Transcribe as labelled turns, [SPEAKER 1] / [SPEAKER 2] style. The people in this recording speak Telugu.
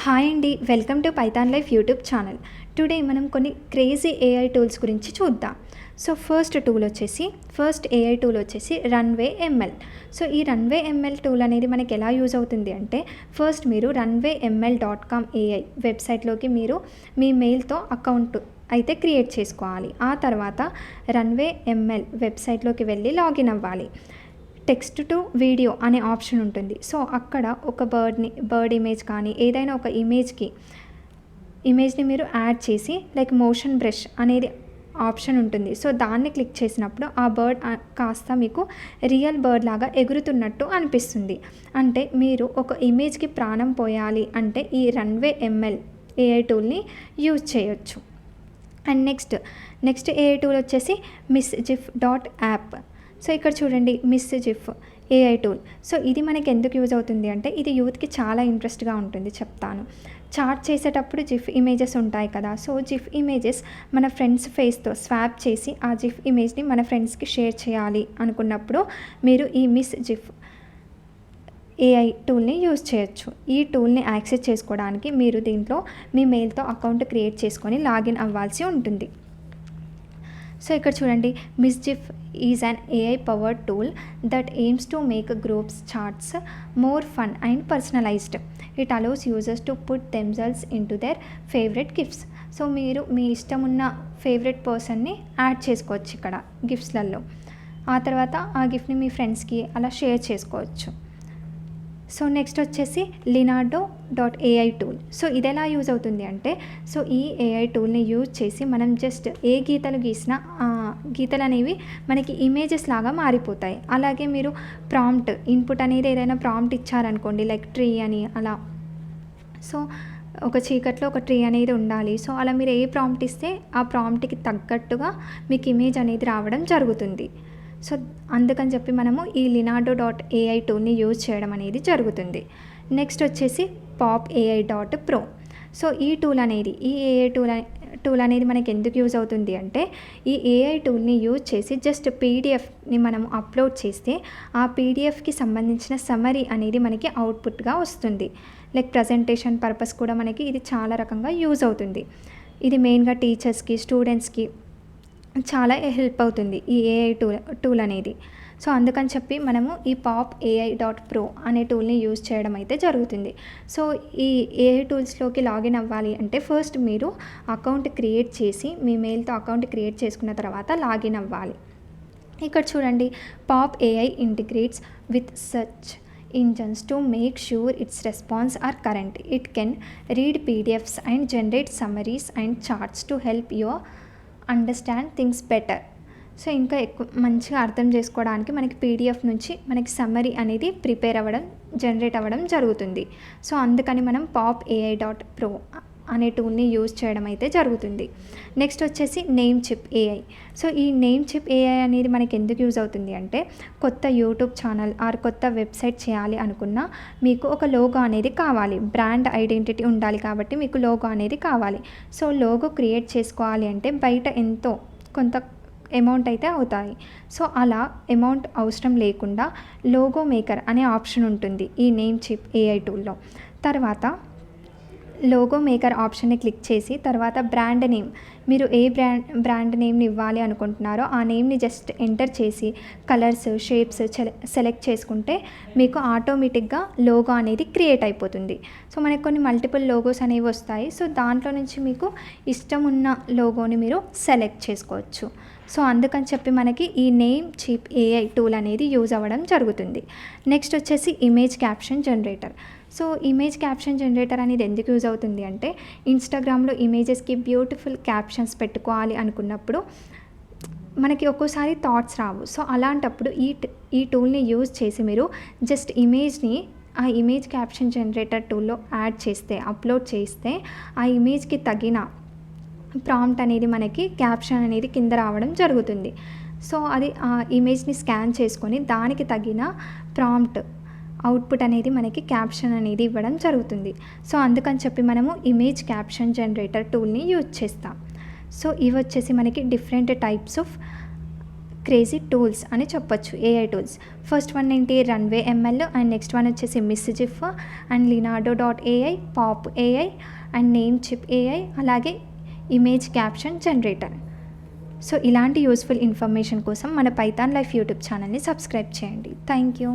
[SPEAKER 1] హాయ్ అండి, welcome to Python Life YouTube channel. Today మనం కొన్ని క్రేజీ ఏఐ టూల్స్ గురించి చూద్దాం. సో ఫస్ట్ ఏఐ టూల్ వచ్చేసి రన్వే ఎంఎల్. సో ఈ రన్వే ఎంఎల్ టూల్ అనేది మనకి ఎలా యూజ్ అవుతుంది అంటే, ఫస్ట్ మీరు runwayML.com ఏఐ వెబ్సైట్లోకి మీరు మీ మెయిల్తో అకౌంట్ అయితే క్రియేట్ చేసుకోవాలి. ఆ తర్వాత రన్వే ఎంఎల్ వెబ్సైట్లోకి వెళ్ళి లాగిన్ అవ్వాలి. టెక్స్ట్ టు వీడియో అనే ఆప్షన్ ఉంటుంది. సో అక్కడ ఒక బర్డ్ ఇమేజ్ కానీ ఏదైనా ఒక ఇమేజ్ని మీరు యాడ్ చేసి లైక్ మోషన్ బ్రష్ అనేది ఆప్షన్ ఉంటుంది. సో దాన్ని క్లిక్ చేసినప్పుడు ఆ బర్డ్ కాస్త మీకు రియల్ బర్డ్ లాగా ఎగురుతున్నట్టు అనిపిస్తుంది. అంటే మీరు ఒక ఇమేజ్కి ప్రాణం పోయాలి అంటే ఈ రన్వే ఎంఎల్ ఏఐ టూల్ని యూజ్ చేయొచ్చు. అండ్ నెక్స్ట్ ఏఐ టూల్ వచ్చేసి MissGIF.app. సో ఇక్కడ చూడండి, MissGIF ఏఐ టూల్. సో ఇది మనకి ఎందుకు యూజ్ అవుతుంది అంటే, ఇది యూత్కి చాలా ఇంట్రెస్ట్గా ఉంటుంది, చెప్తాను. చాట్ చేసేటప్పుడు జిఫ్ ఇమేజెస్ ఉంటాయి కదా. సో జిఫ్ ఇమేజెస్ మన ఫ్రెండ్స్ ఫేస్తో స్వాప్ చేసి ఆ జిఫ్ ఇమేజ్ని మన ఫ్రెండ్స్కి షేర్ చేయాలి అనుకున్నప్పుడు మీరు ఈ MissGIF ఏఐ టూల్ని యూజ్ చేయొచ్చు. ఈ టూల్ని యాక్సెస్ చేసుకోవడానికి మీరు దీంట్లో మీ మెయిల్తో అకౌంట్ క్రియేట్ చేసుకొని లాగిన్ అవ్వాల్సి ఉంటుంది. సో ఇక్కడ చూడండి, MissGIF is an AI powered tool that aims to make groups chats more fun and personalized. It allows users to put themselves into their favourite gifts. So మీరు మీ ఇష్టం ఉన్న ఫేవరెట్ పర్సన్ని యాడ్ చేసుకోవచ్చు ఇక్కడ గిఫ్ట్స్లలో. ఆ తర్వాత ఆ గిఫ్ట్ని మీ ఫ్రెండ్స్కి అలా షేర్ చేసుకోవచ్చు. సో నెక్స్ట్ వచ్చేసి Leonardo.ai టూల్. సో ఇది ఎలా యూజ్ అవుతుంది అంటే, సో ఈ ఏఐ టూల్ని యూజ్ చేసి మనం జస్ట్ ఏ గీతలు గీసినా ఆ గీతలు అనేవి మనకి ఇమేజెస్ లాగా మారిపోతాయి. అలాగే మీరు ఇన్పుట్ అనేది ఏదైనా ప్రాంప్ట్ ఇచ్చారనుకోండి, లైక్ ట్రీ అని అలా. సో ఒక చీకట్లో ఒక ట్రీ అనేది ఉండాలి. సో అలా మీరు ఏ ప్రాంప్ట్ ఇస్తే ఆ ప్రాంప్ట్కి తగ్గట్టుగా మీకు ఇమేజ్ అనేది రావడం జరుగుతుంది. సో అందుకని చెప్పి మనము ఈ Leonardo.ai టూల్ని యూజ్ చేయడం అనేది జరుగుతుంది. నెక్స్ట్ వచ్చేసి PopAI.pro. సో ఈ ఏఐ టూల్ అనేది మనకి ఎందుకు యూజ్ అవుతుంది అంటే, ఈ ఏఐ టూల్ని యూజ్ చేసి జస్ట్ పీడిఎఫ్ని మనం అప్లోడ్ చేస్తే ఆ పీడిఎఫ్కి సంబంధించిన సమరీ అనేది మనకి అవుట్పుట్గా వస్తుంది. లైక్ ప్రజెంటేషన్ పర్పస్ కూడా మనకి ఇది చాలా రకంగా యూజ్ అవుతుంది. ఇది మెయిన్గా టీచర్స్కి, స్టూడెంట్స్కి చాలా హెల్ప్ అవుతుంది ఈ ఏఐ టూల్ అనేది. సో అందుకని చెప్పి మనము ఈ PopAI.pro అనే టూల్ని యూజ్ చేయడం అయితే జరుగుతుంది. సో ఈ ఏఐ టూల్స్లోకి లాగిన్ అవ్వాలి అంటే ఫస్ట్ మీరు అకౌంట్ క్రియేట్ చేసి మీ మెయిల్తో అకౌంట్ క్రియేట్ చేసుకున్న తర్వాత లాగిన్ అవ్వాలి. ఇక్కడ చూడండి, PopAI integrates with search engines to make sure its response are current. It can read PDFs and generate summaries and charts to help you understand things better. So ఇంకా మంచిగా అర్థం చేసుకోవడానికి మనకి పీడిఎఫ్ నుంచి మనకి సమ్మరీ అనేది జనరేట్ అవ్వడం జరుగుతుంది. సో అందుకని మనం PopAI.pro అనే టూల్ని యూజ్ చేయడం అయితే జరుగుతుంది. నెక్స్ట్ వచ్చేసి నేమ్చిప్ ఏఐ. సో ఈ నేమ్చిప్ ఏఐ అనేది మనకి ఎందుకు యూజ్ అవుతుంది అంటే, కొత్త యూట్యూబ్ ఛానల్ ఆర్ కొత్త వెబ్సైట్ చేయాలి అనుకున్నా మీకు ఒక లోగో అనేది కావాలి, బ్రాండ్ ఐడెంటిటీ ఉండాలి కాబట్టి మీకు లోగో అనేది కావాలి. సో లోగో క్రియేట్ చేసుకోవాలి అంటే బయట కొంత అమౌంట్ అయితే అవుతాయి. సో అలా అమౌంట్ అవసరం లేకుండా లోగో మేకర్ అనే ఆప్షన్ ఉంటుంది ఈ నేమ్చిప్ ఏఐ టూల్లో. తర్వాత లోగో మేకర్ ఆప్షన్ని క్లిక్ చేసి తర్వాత బ్రాండ్ నేమ్, మీరు ఏ బ్రాండ్ నేమ్ని ఇవ్వాలి అనుకుంటున్నారో ఆ నేమ్ని జస్ట్ ఎంటర్ చేసి కలర్స్, షేప్స్ సెలెక్ట్ చేసుకుంటే మీకు ఆటోమేటిక్గా లోగో అనేది క్రియేట్ అయిపోతుంది. సో మనకి కొన్ని మల్టిపుల్ లోగోస్ అనేవి వస్తాయి. సో దాంట్లో నుంచి మీకు ఇష్టం ఉన్న లోగోని మీరు సెలెక్ట్ చేసుకోవచ్చు. సో అందుకని చెప్పి మనకి ఈ నేమ్చిప్ ఏఐ టూల్ అనేది యూజ్ అవ్వడం జరుగుతుంది. నెక్స్ట్ వచ్చేసి image caption generator. So image caption generator అనేది ఎందుకు యూజ్ అవుతుంది అంటే, ఇన్స్టాగ్రామ్లో ఇమేజెస్కి బ్యూటిఫుల్ క్యాప్షన్స్ పెట్టుకోవాలి అనుకున్నప్పుడు మనకి ఒక్కోసారి థాట్స్ రావు. సో అలాంటప్పుడు ఈ టూల్ని యూజ్ చేసి మీరు జస్ట్ ఇమేజ్ని ఆ ఇమేజ్ క్యాప్షన్ జనరేటర్ టూల్లో అప్లోడ్ చేస్తే ఆ ఇమేజ్కి తగిన ప్రాంప్ట్ అనేది మనకి క్యాప్షన్ అనేది కింద రావడం జరుగుతుంది. సో అది ఆ ఇమేజ్ని స్కాన్ చేసుకొని దానికి తగిన ప్రాంప్ట్ అవుట్పుట్ అనేది మనకి క్యాప్షన్ అనేది ఇవ్వడం జరుగుతుంది. సో అందుకని చెప్పి మనము ఇమేజ్ క్యాప్షన్ జనరేటర్ టూల్ని యూజ్ చేస్తాం. సో ఇవి వచ్చేసి మనకి different types of crazy tools అని చెప్పొచ్చు, ఏఐ టూల్స్. ఫస్ట్ వన్ ఏంటి, Runway ML, and next one వచ్చేసి మిస్జిఫ్ and Leonardo dot AI, Pop AI and Name Chip AI, అలాగే ఇమేజ్ క్యాప్షన్ జనరేటర్. సో ఇలాంటి యూస్ఫుల్ ఇన్ఫర్మేషన్ కోసం మన పైథాన్ లైఫ్ యూట్యూబ్ ఛానల్ని సబ్స్క్రైబ్ చేయండి. Thank you.